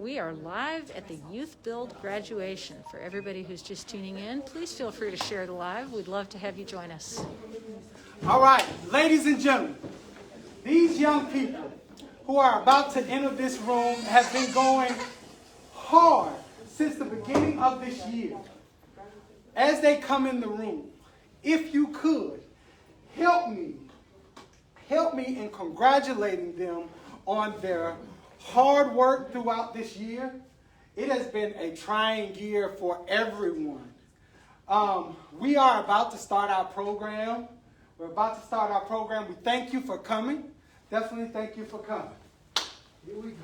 We are live at the YouthBuild graduation. For everybody who's just tuning in, please feel free to share the live. We'd love to have you join us. All right, ladies and gentlemen, these young people who are about to enter this room have been going hard since the beginning of this year. As they come in the room, if you could, help me in congratulating them on their hard work throughout this year. It has been a trying year for everyone. We are about to start our program. We thank you for coming. Definitely thank you for coming. Here we go.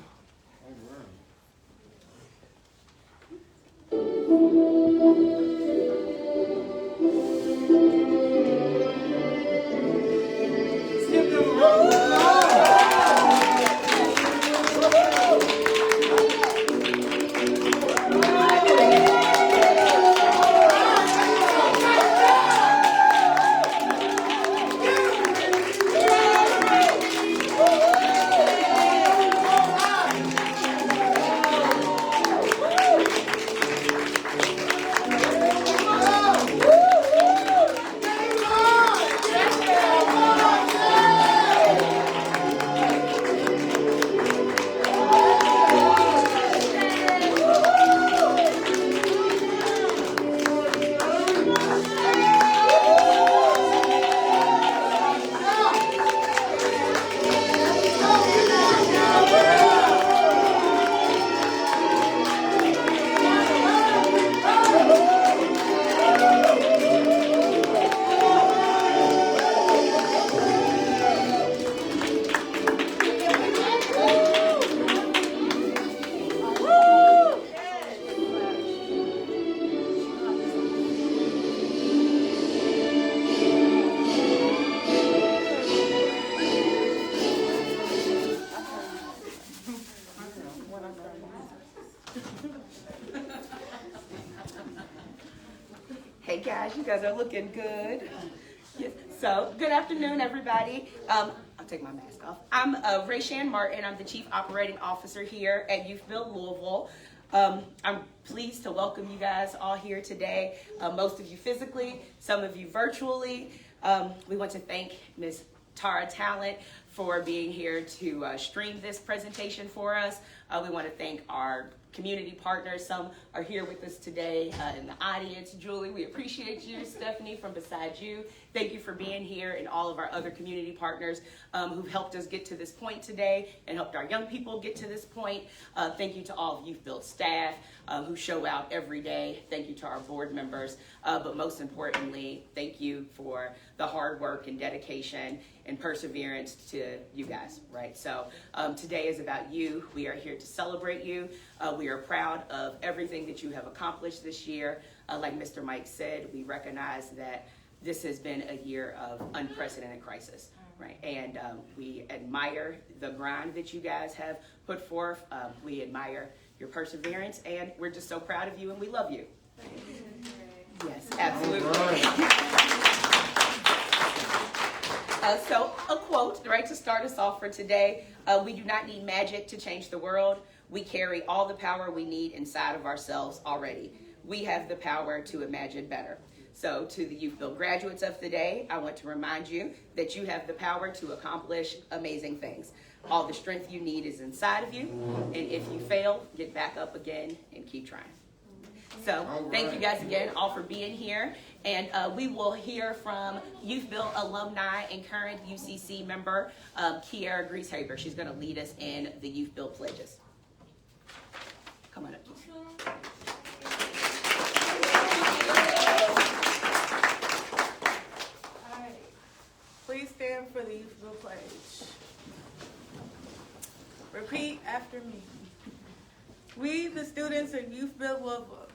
Skip them round the Hey guys, you guys are looking good. Yes. So, good afternoon, everybody. I'll take my mask off. I'm Rayshan Martin. I'm the Chief Operating Officer here at YouthBuild Louisville. I'm pleased to welcome you guys all here today. Most of you physically, some of you virtually. We want to thank Ms. Tara Talent for being here to stream this presentation for us. We want to thank our community partners. Some are here with us today in the audience. Julie, we appreciate you. Stephanie from beside you, thank you for being here, and all of our other community partners who've helped us get to this point today and helped our young people get to this point. Thank you to all of YouthBuild staff who show out every day. Thank you to our board members, but most importantly, thank you for the hard work and dedication and perseverance to you guys, right? So today is about you. We are here to celebrate you. We are proud of everything that you have accomplished this year. Like Mr. Mike said, we recognize that this has been a year of unprecedented crisis, right? And we admire the grind that you guys have put forth. We admire your perseverance, and we're just so proud of you, and we love you. Yes, absolutely. So a quote, right, to start us off for today. We do not need magic to change the world. We carry all the power we need inside of ourselves already. We have the power to imagine better. So to the YouthBuild graduates of the day, I want to remind you that you have the power to accomplish amazing things. All the strength you need is inside of you. And if you fail, get back up again and keep trying. So thank you guys again all for being here. And we will hear from YouthBuild alumni and current UCC member, Kiara Grieshaber. She's going to lead us in the YouthBuild pledges. Come on up. All right. Please stand for the YouthBuild pledge. Repeat after me. We, the students of YouthBuild Louisville,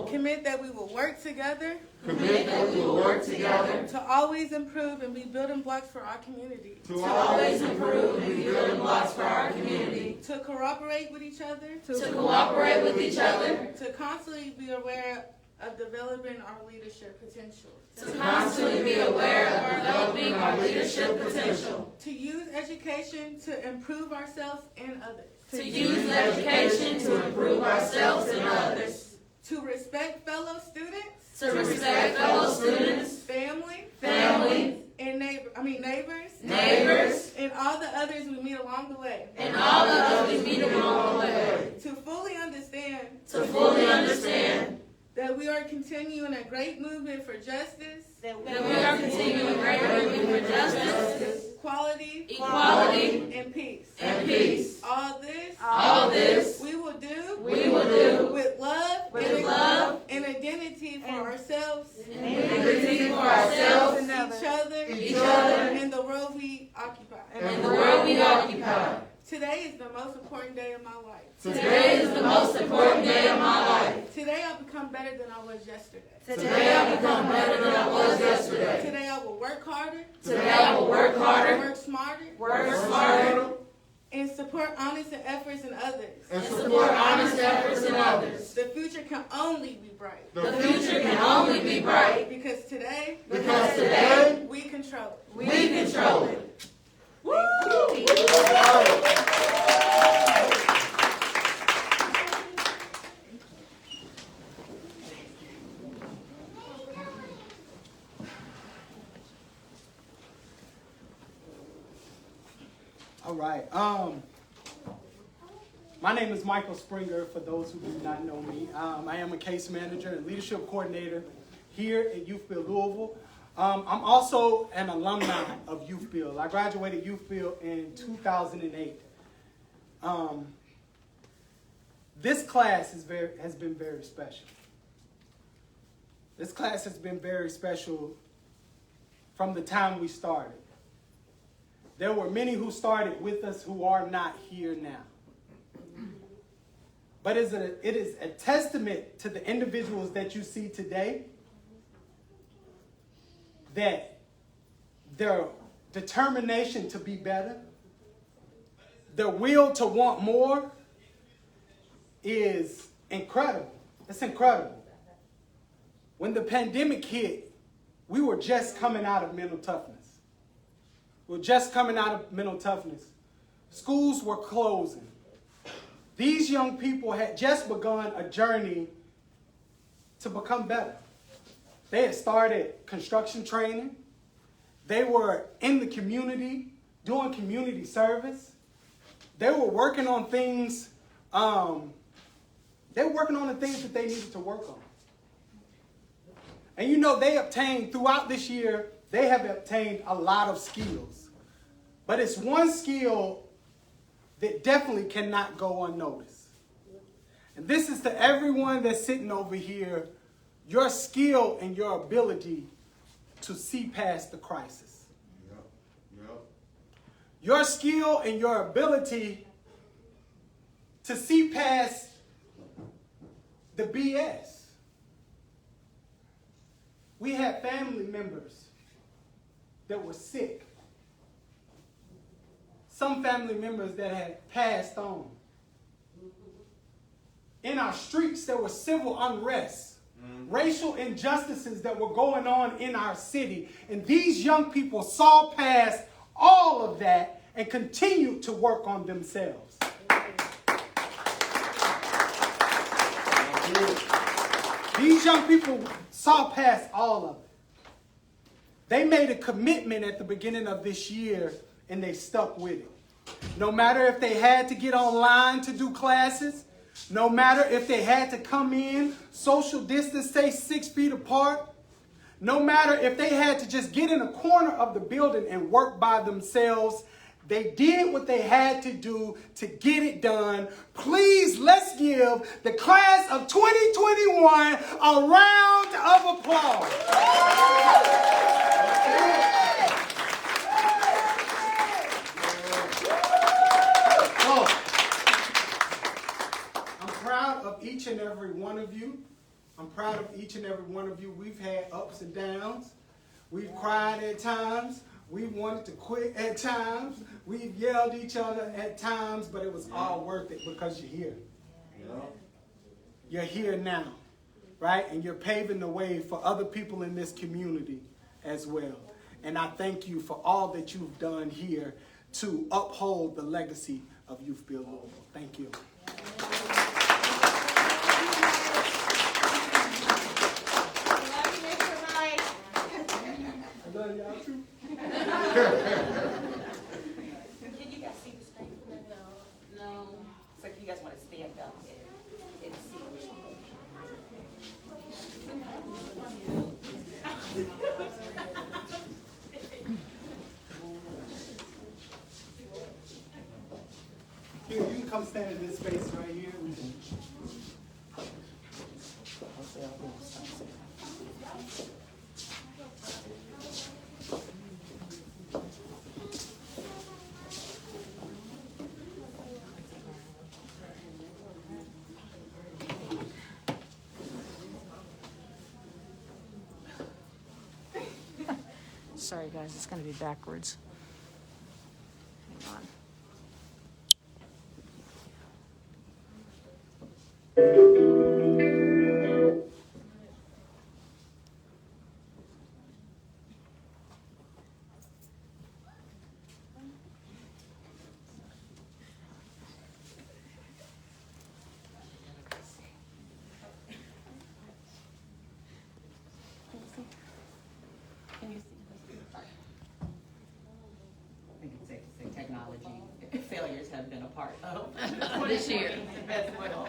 commit that we will work together. To always improve and be building blocks for our community. To cooperate with each other. To constantly be aware of developing our leadership potential. To use education to improve ourselves and others. to use education to improve ourselves and others, to respect fellow students, to respect fellow students, family, and neighbors, and all the others we meet along the way, and all the others we meet along the way, to fully understand that we are continuing a great movement for justice, we are continuing great movement for justice, equality, and peace. All this we will do with love and identity for ourselves, integrity for ourselves, each other, and the world we occupy. Today is the most important day of my life. Today is the most important day of my life. Today I've become better than I was yesterday. Today I've become better than I was yesterday. Today I will work harder. Today I will work harder, Work smarter. work smarter, And support honest others. and support honest efforts in others. The future can only be bright. The future can only be bright Because today we control it. we control it. Woo! All right. My name is Michael Springer, for those who do not know me. I am a case manager and leadership coordinator here at YouthBuild Louisville. I'm also an alumni of YouthBuild. I graduated YouthBuild in 2008. This class has been very special. This class has been very special from the time we started. There were many who started with us who are not here now. But it is a testament to the individuals that you see today that their determination to be better, their will to want more is incredible. It's incredible. When the pandemic hit, we were just coming out of mental toughness. We were just coming out of mental toughness. Schools were closing. These young people had just begun a journey to become better. They had started construction training. They were in the community doing community service. They were working on things. They were working on the things that they needed to work on. And you know, they obtained, throughout this year, they have obtained a lot of skills. But it's one skill that definitely cannot go unnoticed. And this is to everyone that's sitting over here, your skill and your ability to see past the crisis. Your skill and your ability to see past the BS. We had family members that were sick. Some family members that had passed on. In our streets, there was civil unrest, racial injustices that were going on in our city. And these young people saw past all of that and continued to work on themselves. These young people saw past all of it. They made a commitment at the beginning of this year, and they stuck with it. No matter if they had to get online to do classes, no matter if they had to come in, social distance, stay 6 feet apart, no matter if they had to just get in a corner of the building and work by themselves, they did what they had to do to get it done. Please, let's give the class of 2021 a round of applause. I'm proud of each and every one of you. I'm proud of each and every one of you. We've had ups and downs. We've cried at times. We wanted to quit at times. We've yelled at each other at times, but it was all worth it because you're here. You're here now, right? And you're paving the way for other people in this community as well. And I thank you for all that you've done here to uphold the legacy of YouthBuild Louisville. Thank you. I love y'all too. Can you guys see the screen? No. So if you guys want to stand up and see. Here, you can come stand in this space right here. Sorry guys, it's going to be backwards. Hang on. Can you see? I think it's safe to say technology failures have been a part of this year as well.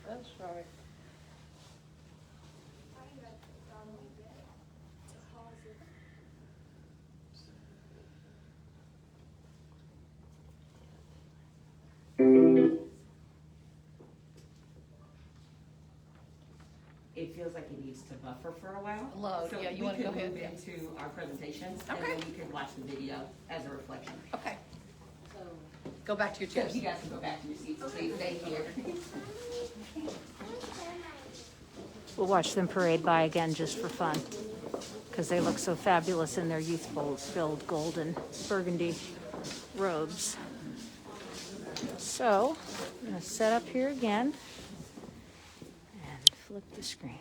That's right. It feels like it needs to buffer for a while. Load, So yeah, you wanna go ahead, we yeah. could move into our presentations, and Okay. then you can watch the video as a reflection. Okay. Go back to your So chairs. you guys can go back to your seats, please. Thank you. We'll watch them parade by again just for fun because they look so fabulous in their youth-filled gold and burgundy robes. So, I'm going to set up here again and flip the screen.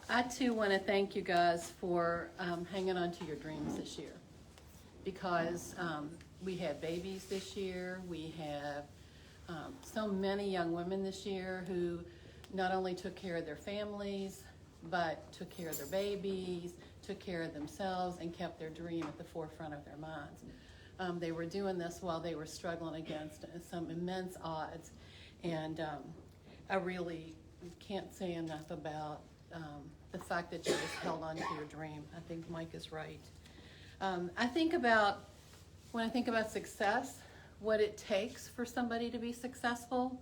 I too want to thank you guys for hanging on to your dreams this year, because we had babies this year. We have so many young women this year who not only took care of their families, but took care of their babies, took care of themselves, and kept their dream at the forefront of their minds. They were doing this while they were struggling against some immense odds, and I really can't say enough about the fact that you just held on to your dream. I think Mike is right. When I think about success, what it takes for somebody to be successful,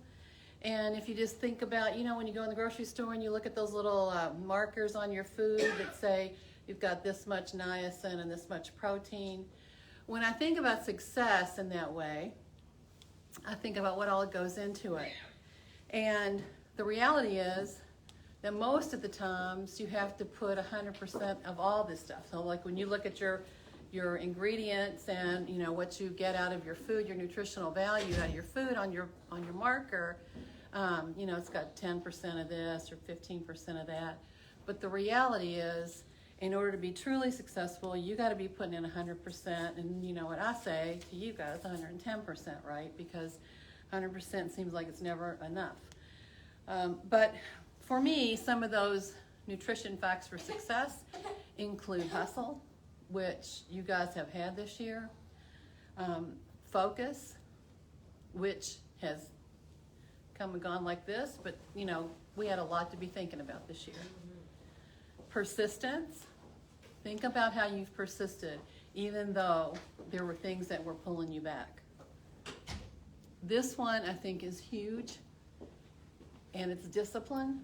and if you just think about, when you go in the grocery store and you look at those little markers on your food that say you've got this much niacin and this much protein, when I think about success in that way, I think about what all goes into it. And the reality is that most of the times you have to put 100% of all this stuff. So like when you look at your ingredients and what you get out of your food, your nutritional value out of your food on your marker, it's got 10% of this or 15% of that. But the reality is, in order to be truly successful, you got to be putting in 100%. And you know what I say to you guys, 110%, right? Because 100% seems like it's never enough. But for me, some of those nutrition facts for success include hustle, which you guys have had this year, focus, which has come and gone like this, but we had a lot to be thinking about this year. Persistence, think about how you've persisted, even though there were things that were pulling you back. This one I think is huge, and it's discipline.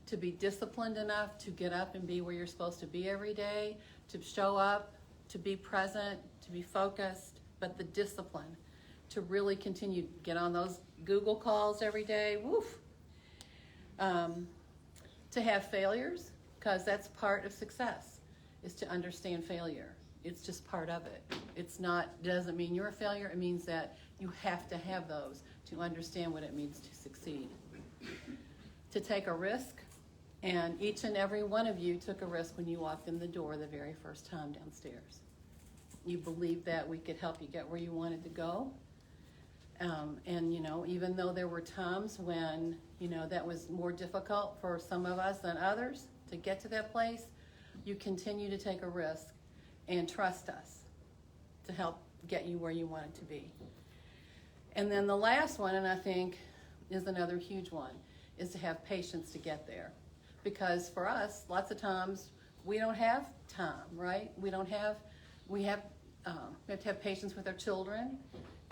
To be disciplined enough to get up and be where you're supposed to be every day, to show up, to be present, to be focused, but the discipline to really continue to get on those Google calls every day, woof. To have failures, because that's part of success. is to understand failure. It's just part of it. It's not, doesn't mean you're a failure. It means that you have to have those to understand what it means to succeed. To take a risk, and each and every one of you took a risk when you walked in the door the very first time downstairs. You believed that we could help you get where you wanted to go. And, you know, even though there were times when, you know, that was more difficult for some of us than others to get to that place, you continue to take a risk and trust us to help get you where you wanted to be. And then the last one, and I think is another huge one, is to have patience to get there. Because for us, lots of times we don't have time, right? We have to have patience with our children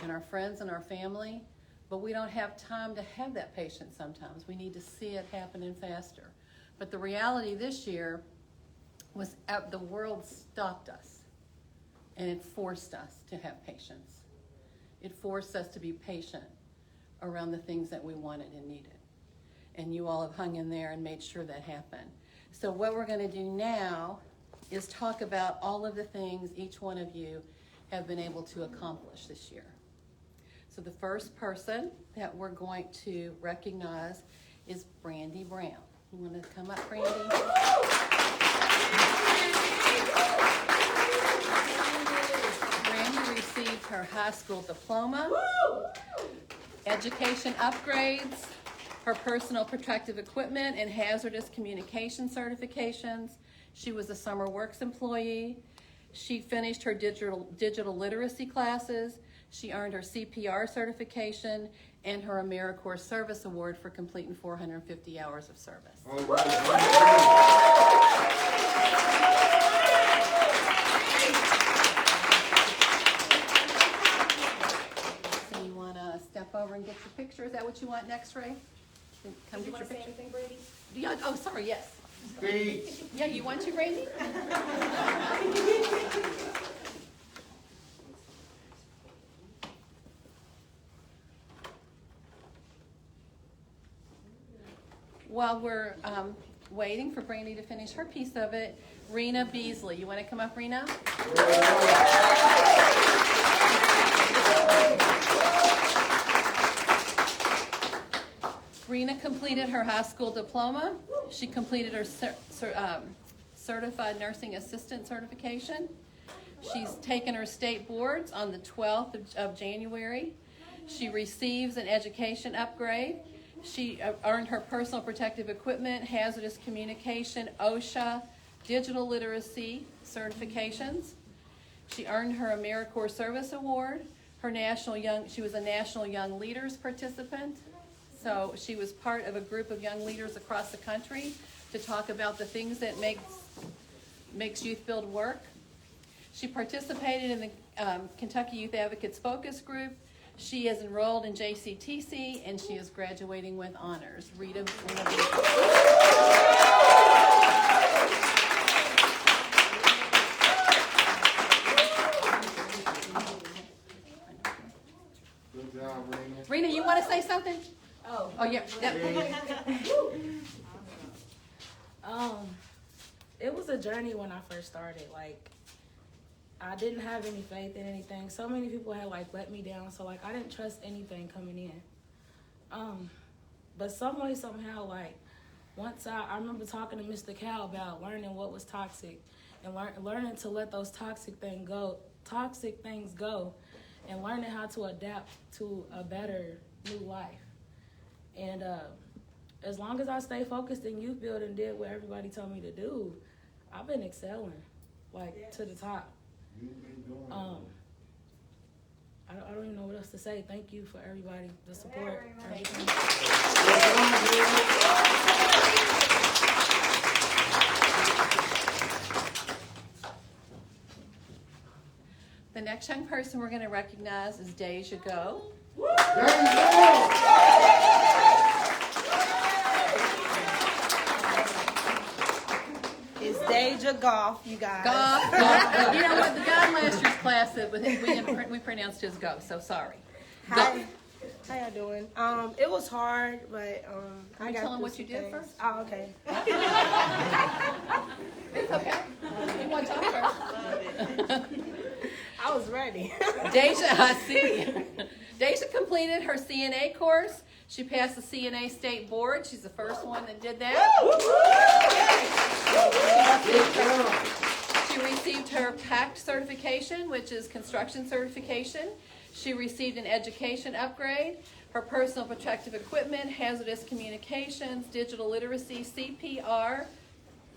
and our friends and our family, but we don't have time to have that patience sometimes. We need to see it happening faster. But the reality this year was the world stopped us, and it forced us to have patience. It forced us to be patient around the things that we wanted and needed. And you all have hung in there and made sure that happened. So what we're going to do now is talk about all of the things each one of you have been able to accomplish this year. So the first person that we're going to recognize is Brandy Brown. You want to come up, Brandy? Brandy received her high school diploma, education upgrades, her personal protective equipment and hazardous communication certifications. She was a summer works employee. She finished her digital literacy classes. She earned her CPR certification and her AmeriCorps Service Award for completing 450 hours of service. So you want to step over and get your picture? Is that what you want next, Ray? Come get your picture. Anything, Brady? Yeah, oh, sorry, yes. Speech. Yeah, you want to, Brandy? While we're waiting for Brandy to finish her piece of it, Rena Beasley. You want to come up, Rena? Rena completed her high school diploma. She completed her certified nursing assistant certification. She's taken her state boards on the 12th of January. She receives an education upgrade. She earned her personal protective equipment, hazardous communication, OSHA, digital literacy certifications. She earned her AmeriCorps Service Award. She was a National Young Leaders participant. So she was part of a group of young leaders across the country to talk about the things that makes YouthBuild work. She participated in the Kentucky Youth Advocates Focus Group. She is enrolled in JCTC, and she is graduating with honors. Rena Good job, Rena. Rena, you want to say something? Oh, yeah. It was a journey when I first started. Like, I didn't have any faith in anything. So many people had let me down. So I didn't trust anything coming in. But some way, somehow, once I remember talking to Mr. Cal about learning what was toxic and learning to let those toxic things go, and learning how to adapt to a better new life. And as long as I stay focused in YouthBuild and did what everybody told me to do, I've been excelling, to the top. I don't even know what else to say. Thank you for everybody, the support. Everything. The next young person we're going to recognize is Deja Go. It's Deja Golf, you guys. Golf. You know what? The guy in last year's class said we pronounced his go, so sorry. Hi. How y'all doing? It was hard, but Can you tell him what you did first? Oh, okay. It's okay. You want already. Deja, I see. Deja completed her CNA course. She passed the CNA state board. She's the first one that did that. She received her PACT certification, which is construction certification. She received an education upgrade, her personal protective equipment, hazardous communications, digital literacy, CPR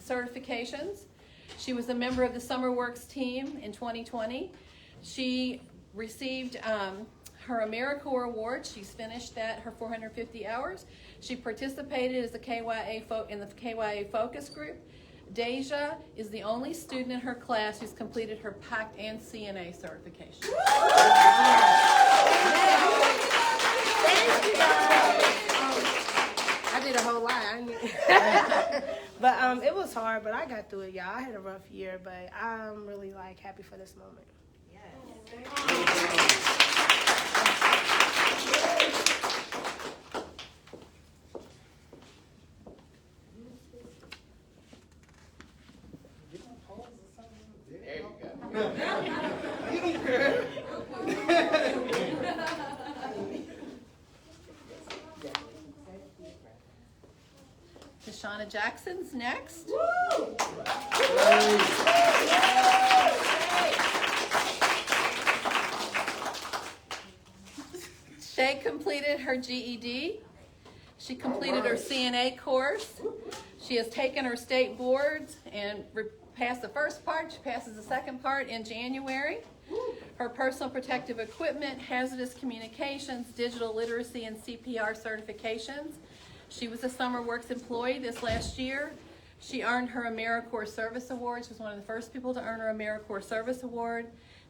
certifications. She was a member of the Summer Works team in 2020. She received her AmeriCorps award. She's finished that, her 450 hours. She participated as in the KYA focus group. Deja is the only student in her class who's completed her PACT and CNA certification. Thank you, guys. I did a whole lot. But it was hard, but I got through it, y'all. I had a rough year, but I'm really like happy for this moment. Shauna Jackson's next. Shay completed her GED. She completed her CNA course. She has taken her state boards and passed the first part. She passes the second part in January. Her personal protective equipment, hazardous communications, digital literacy, and CPR certifications. She was a Summer Works employee this last year. She earned her AmeriCorps Service Award. She was one of the first people to earn her AmeriCorps Service Award.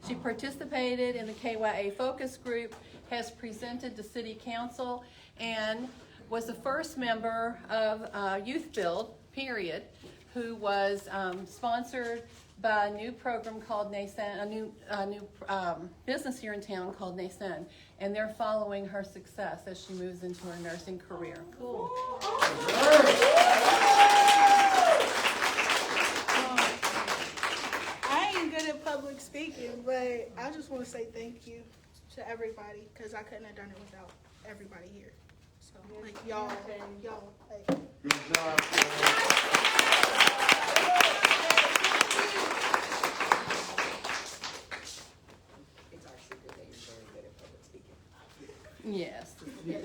She participated in the KYA focus group, has presented to City Council, and was the first member of YouthBuild, period, who was sponsored by a new program called NASAN, a new business here in town called NASAN, and they're following her success as she moves into her nursing career. Cool. I ain't good at public speaking, but I just want to say thank you to everybody because I couldn't have done it without everybody here. So, like, y'all, like. Good job. Yes. Yeah.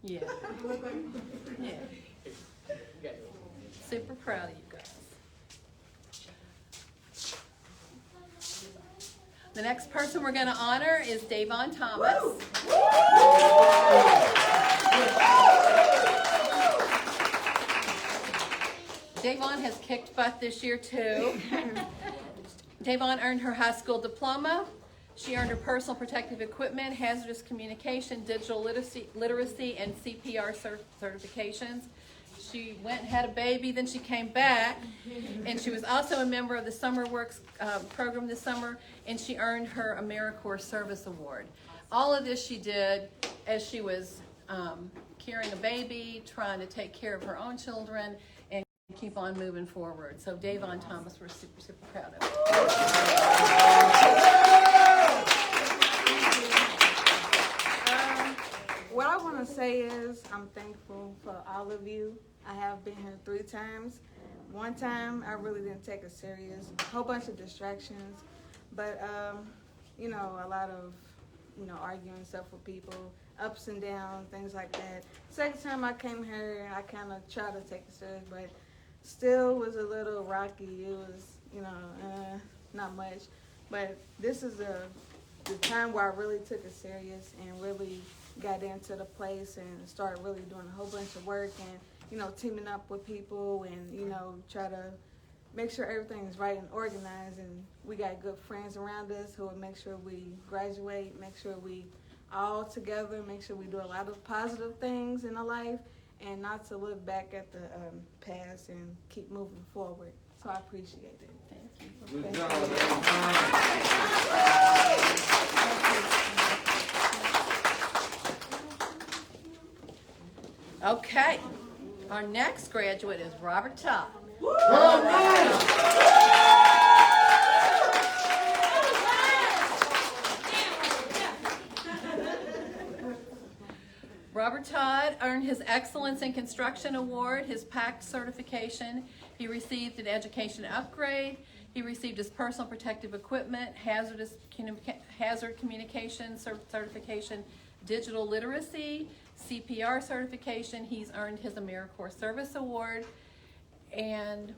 Yeah. Super proud of you guys. The next person we're going to honor is Davon Thomas. Davon has kicked butt this year too. Davon earned her high school diploma. She earned her personal protective equipment, hazardous communication, digital literacy, and CPR certifications. She went and had a baby, then she came back, and she was also a member of the Summer Works program this summer, and she earned her AmeriCorps Service Award. All of this she did as she was carrying a baby, trying to take care of her own children, and keep on moving forward. So Davon Thomas, we're super, super proud of. What I want to say is I'm thankful for all of you. I have been here 3 times. One time I really didn't take it serious. A whole bunch of distractions. But, you know, a lot of, you know, arguing stuff with people, ups and downs, things like that. Second time I came here, I kind of tried to take it serious, but still was a little rocky. It was, you know, not much. But this is the time where I really took it serious and really got into the place and started really doing a whole bunch of work and, you know, teaming up with people and, you know, try to make sure everything's right and organized. And we got good friends around us who will make sure we graduate, make sure we all together, make sure we do a lot of positive things in our life and not to look back at the past and keep moving forward. So I appreciate it. Thank you. Good job. Okay, our next graduate is Robert Todd. Todd earned his Excellence in Construction Award, his PACT certification. He received an education upgrade. He received his personal protective equipment, hazard communication certification, digital literacy, CPR certification. He's earned his AmeriCorps Service Award. And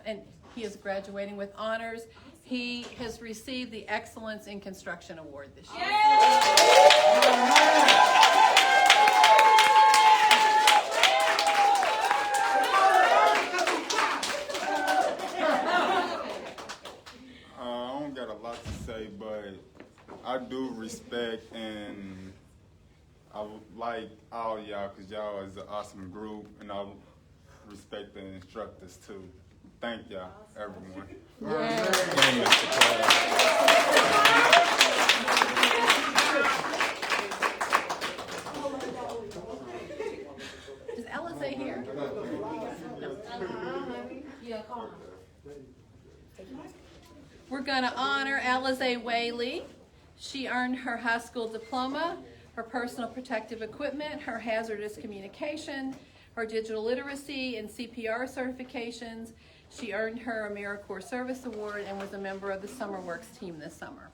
and he is graduating with honors. He has received the Excellence in Construction Award this year. I don't got a lot to say, but I do respect and I like all y'all because y'all is an awesome group, and I respect the instructors too. Thank y'all, everyone. And Mr. Class. Is LSA here? We're going to honor Alize Whaley. She earned her high school diploma, her personal protective equipment, her hazardous communication, her digital literacy and CPR certifications. She earned her AmeriCorps Service Award and was a member of the Summer Works team this summer.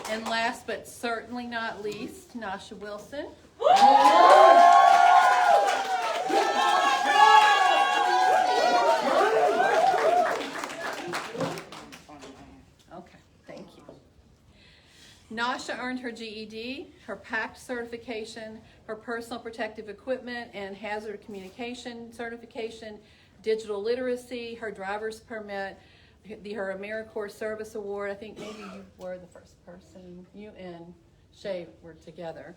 And last but certainly not least, Nasha Wilson. Okay, thank you. Nasha earned her GED, her PACT certification, her personal protective equipment and hazard communication certification, digital literacy, her driver's permit, her AmeriCorps Service Award. I think maybe you were the first person. You and Shay were together.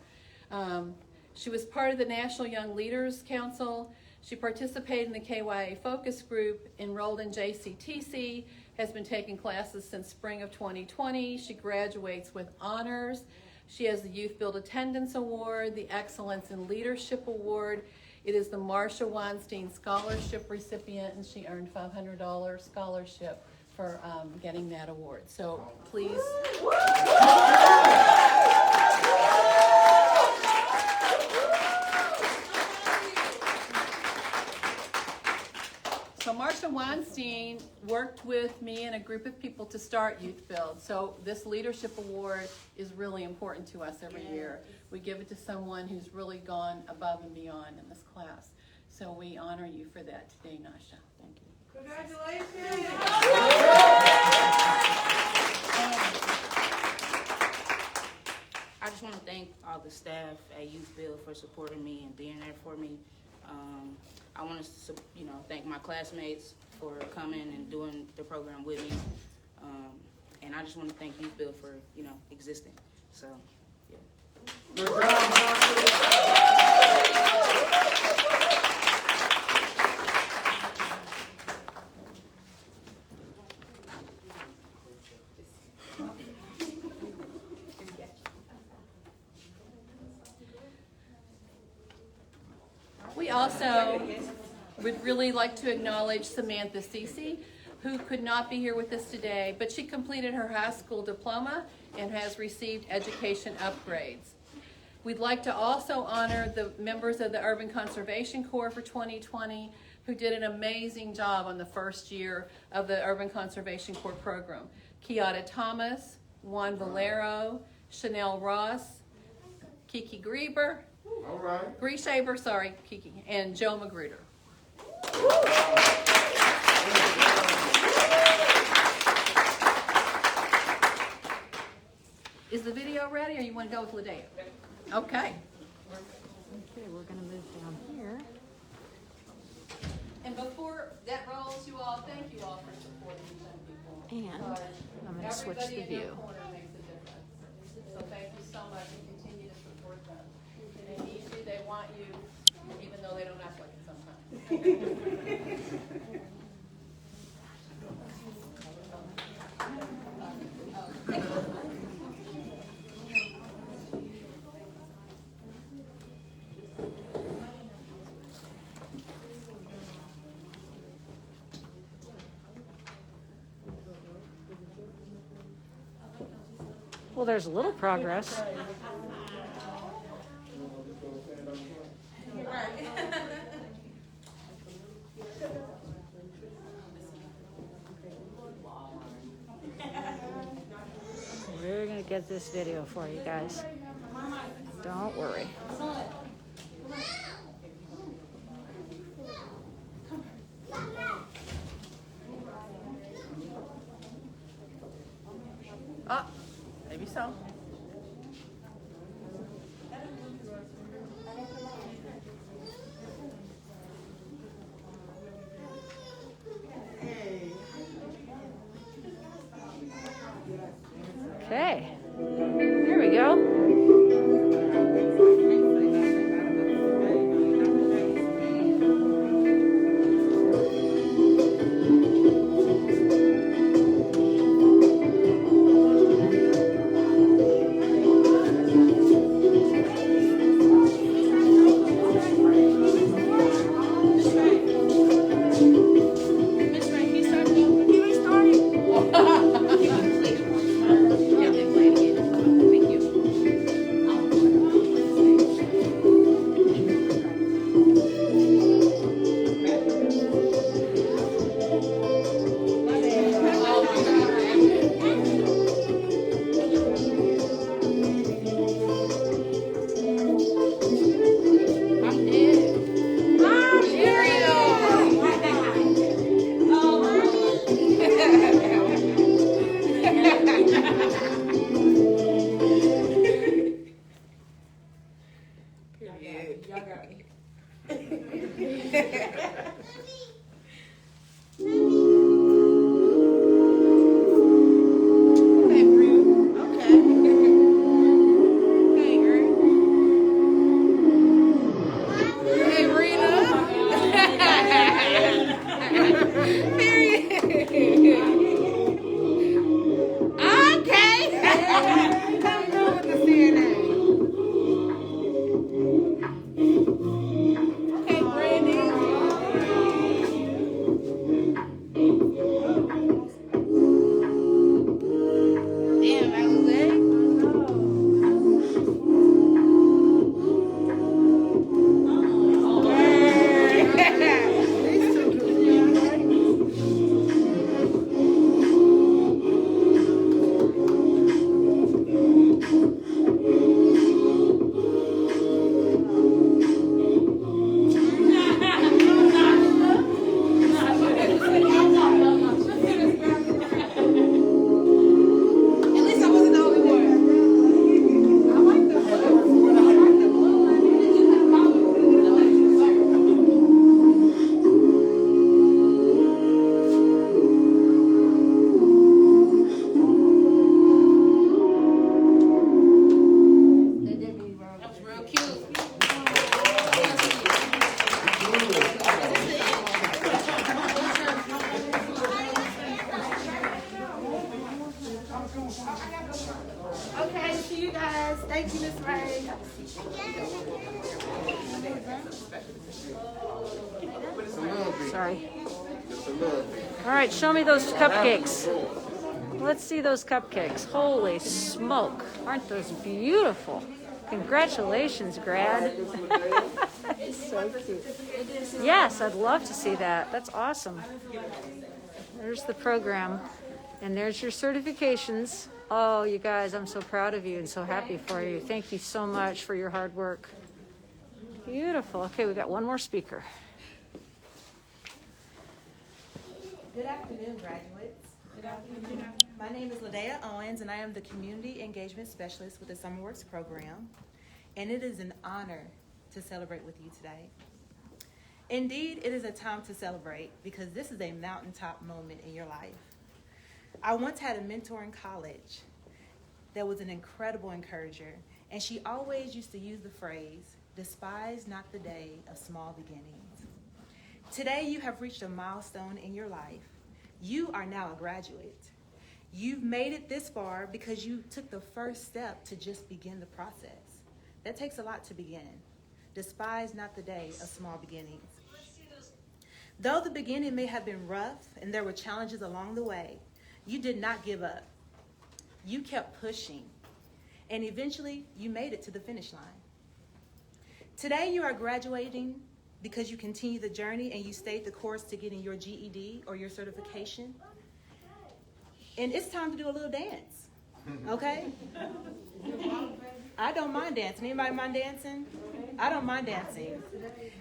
She was part of the National Young Leaders Council. She participated in the KYA focus group, enrolled in JCTC, has been taking classes since spring of 2020. She graduates with honors. She has the YouthBuild Attendance Award, the Excellence in Leadership Award. It is the Marsha Weinstein Scholarship recipient, and she earned $500 scholarship for getting that award. So please. So Marsha Weinstein worked with me and a group of people to start YouthBuild. So this leadership award is really important to us every year. We give it to someone who's really gone above and beyond in this class. So we honor you for that today, Nasha. Thank you. Congratulations. I just want to thank all the staff at YouthBuild for supporting me and being there for me. I want to, thank my classmates for coming and doing the program with me. And I just want to thank YouthBuild for, existing. So, yeah. Good job, Mark. We also would really like to acknowledge Samantha Cece, who could not be here with us today, but she completed her high school diploma and has received education upgrades. We'd like to also honor the members of the Urban Conservation Corps for 2020, who did an amazing job on the first year of the Urban Conservation Corps program. Kiata Thomas, Juan Valero, Chanel Ross, Kiki Grieber, All right. Grieshaber, sorry, Kiki, and Joe Magruder. Is the video ready, or you want to go with Ladea? Okay. Okay, we're gonna move down here. And before that rolls, you all, thank you all for supporting young people. And I'm gonna switch the Everybody in your view. corner makes a difference. So thank you so much, and continue to support them. And they need you, they want you, even though they don't act like it sometimes. Well, there's a little progress. We're gonna get this video for you guys. Don't worry. Oh, maybe so. Okay, here we go. Okay, see you guys. Thank you, Miss Ray. Sorry. All right, show me those cupcakes. Let's see those cupcakes. Holy smoke. Aren't those beautiful? Congratulations, grad. So cute. Yes, I'd love to see that. That's awesome. There's the program. And there's your certifications. Oh, you guys, I'm so proud of you and so happy for you. Thank you so much for your hard work. Beautiful. Okay, we got one more speaker. Good afternoon, graduates. Good afternoon. My name is Ladea Owens, and I am the Community Engagement Specialist with the SummerWorks program. And it is an honor to celebrate with you today. Indeed, it is a time to celebrate because this is a mountaintop moment in your life. I once had a mentor in college that was an incredible encourager, and she always used to use the phrase, "Despise not the day of small beginnings." Today, you have reached a milestone in your life. You are now a graduate. You've made it this far because you took the first step to just begin the process. That takes a lot to begin. Despise not the day of small beginnings. Though the beginning may have been rough and there were challenges along the way, you did not give up. You kept pushing. and eventually you made it to the finish line. Today you are graduating because you continue the journey and you stayed the course to getting your GED or your certification. And it's time to do a little dance, okay? I don't mind dancing. Anybody mind dancing? I don't mind dancing.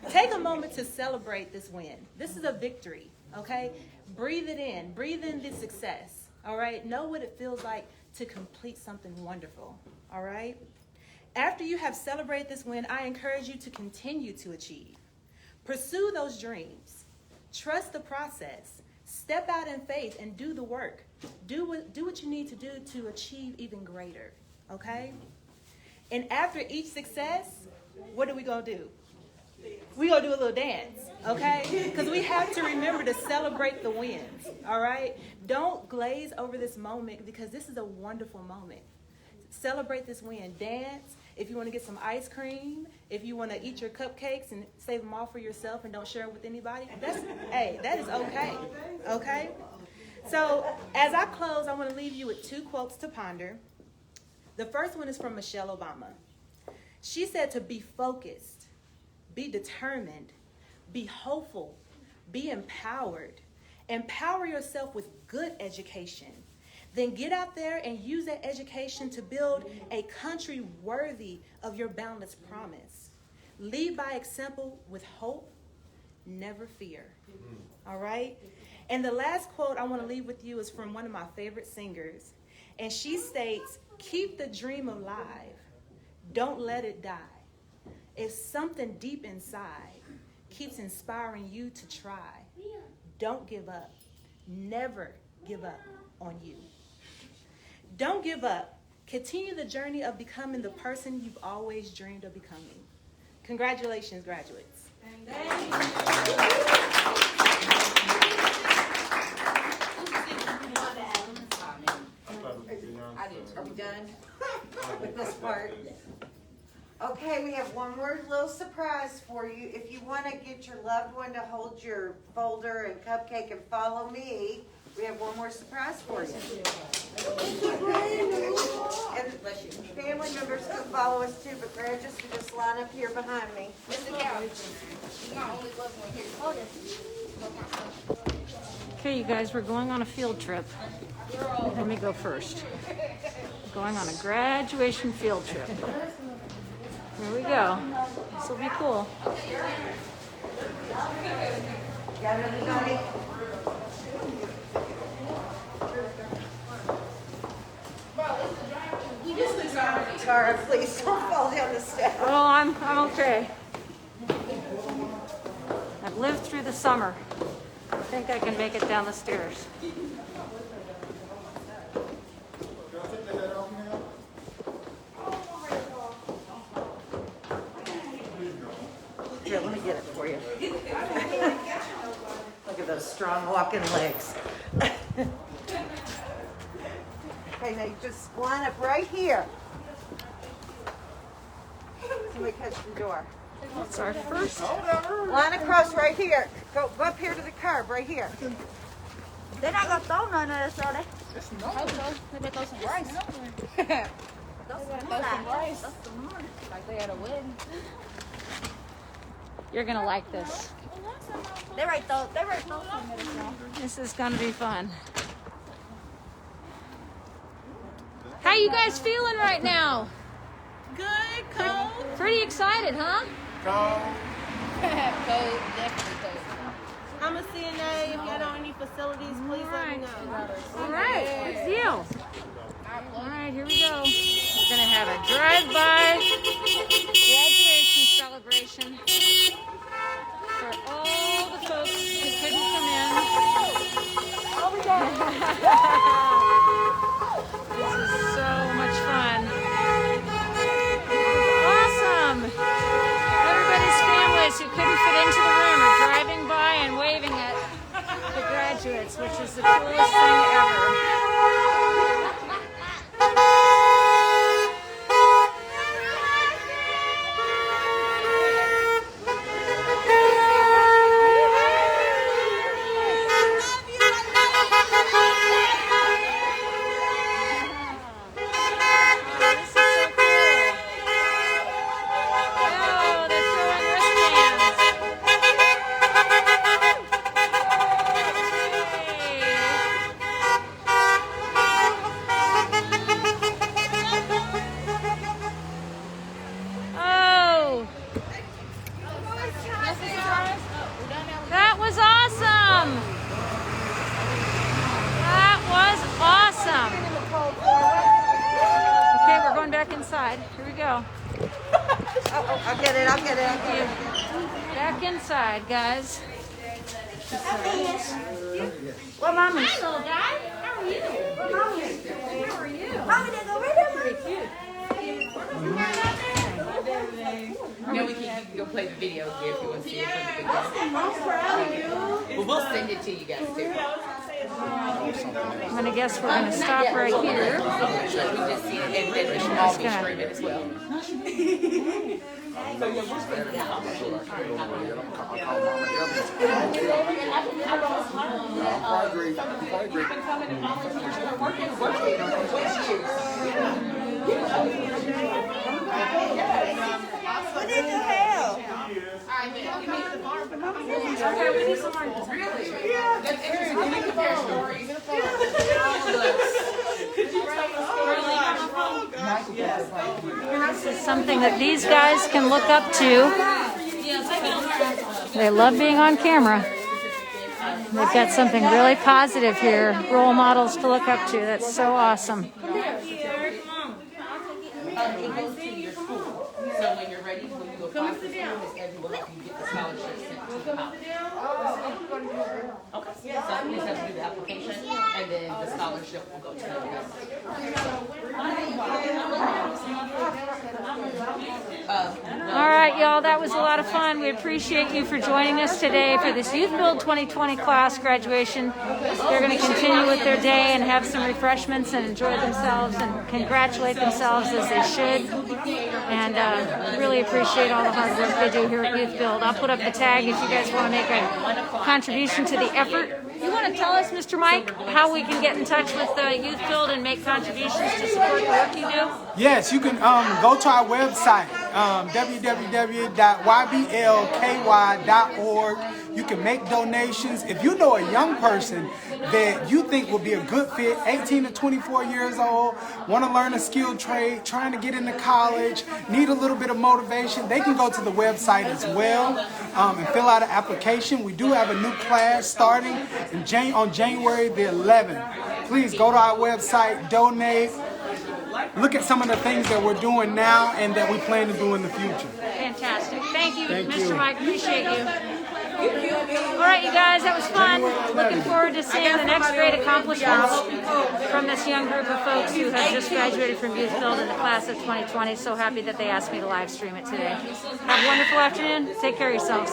Take a moment to celebrate this win. This is a victory, okay? Breathe it in. Breathe in this success, all right? Know what it feels like to complete something wonderful, all right? After you have celebrated this win, I encourage you to continue to achieve. Pursue those dreams. Trust the process. Step out in faith and do the work. Do what you need to do to achieve even greater, okay? And after each success, what are we going to do? We're going to do a little dance, okay? Because we have to remember to celebrate the wins, all right? Don't glaze over this moment because this is a wonderful moment. Celebrate this win. Dance. If you want to get some ice cream, if you want to eat your cupcakes and save them all for yourself and don't share them with anybody, that is okay, okay? So as I close, I want to leave you with 2 quotes to ponder. The first one is from Michelle Obama. She said to be focused, be determined, be hopeful, be empowered. Empower yourself with good education. Then get out there and use that education to build a country worthy of your boundless promise. Lead by example with hope, never fear. All right? And the last quote I want to leave with you is from one of my favorite singers. And she states, keep the dream alive. Don't let it die. If something deep inside keeps inspiring you to try, don't give up. Never give up on you. Don't give up. Continue the journey of becoming the person you've always dreamed of becoming. Congratulations, graduates. Thank Are we done with this part? Okay, we have one more little surprise for you. If you want to get your loved one to hold your folder and cupcake and follow me, we have one more surprise for you. And family members can follow us too, but graduates can just line up here behind me. Okay, you guys, we're going on a field trip. Let me go first. We're going on a graduation field trip. Here we go. This will be cool. Got everybody? Tara, please don't fall down the steps. Oh, I'm okay. I've lived through the summer. I think I can make it down the stairs. Here, let me get it for you. Look at those strong walking legs. Okay, now you just line up right here. Somebody catch the door. That's our first. Line across right here. Go up here to the curb, right here. They're not gonna throw none of this, are they? They may throw some rice. Throw some rice. Like they had a wedding. You're gonna like this. They right throw some of this now. This is gonna be fun. How you guys feeling right now? Good, cold. Pretty excited, huh? Cold, definitely cold. I'm a CNA. If y'all don't need facilities, please let me know. All right, good deal. All right, here we go. We're gonna have a drive-by graduation celebration for all the folks who couldn't come in. Oh, we got This is so much fun. Awesome. Everybody's families who couldn't fit into the room are driving by and waving at the graduates, which is the coolest thing ever. go. I'll get it. Back inside, guys. Well, Mommy. Hi, little guy. How are you? How are you? Mommy, they go right there. Pretty cute. Now we can go play the video again if you want to see it. Well, we'll send it to you guys too. I'm gonna guess we're gonna stop right here. We just see it and then we'll all be streaming as well. What did you have? Okay, we need some more. Really? Yeah. That's interesting. We can compare stories. This is something that these guys can look up to. They love being on camera. They've got something really positive here, role models to look up to. That's so awesome. It goes to your school. So when you're ready, when you apply for school, Miss Evie will help you get the scholarship sent to the college. Okay. So you just have to do the application, and then the scholarship will go to the All right, y'all, that was a lot of fun. We appreciate you for joining us today for this YouthBuild 2020 class graduation. They're going to continue with their day and have some refreshments and enjoy themselves and congratulate themselves as they should. And really appreciate all the hard work they do here at YouthBuild. I'll put up the tag if you guys want to make a contribution to the effort. You want to tell us, Mr. Mike, how we can get in touch with YouthBuild and make contributions to support the work you do? Yes, you can go to our website, www.yblky.org. You can make donations. If you know a young person that you think will be a good fit, 18 to 24 years old, want to learn a skilled trade, trying to get into college, need a little bit of motivation, they can go to the website as well and fill out an application. We do have a new class starting on January the 11th. Please go to our website, donate, look at some of the things that we're doing now and that we plan to do in the future. Fantastic. Thank you, Mr. Mike. Appreciate you. All right, you guys, that was fun. Looking forward to seeing the next great accomplishments from this young group of folks who have just graduated from YouthBuild in the class of 2020. So happy that they asked me to live stream it today. Have a wonderful afternoon. Take care of yourselves.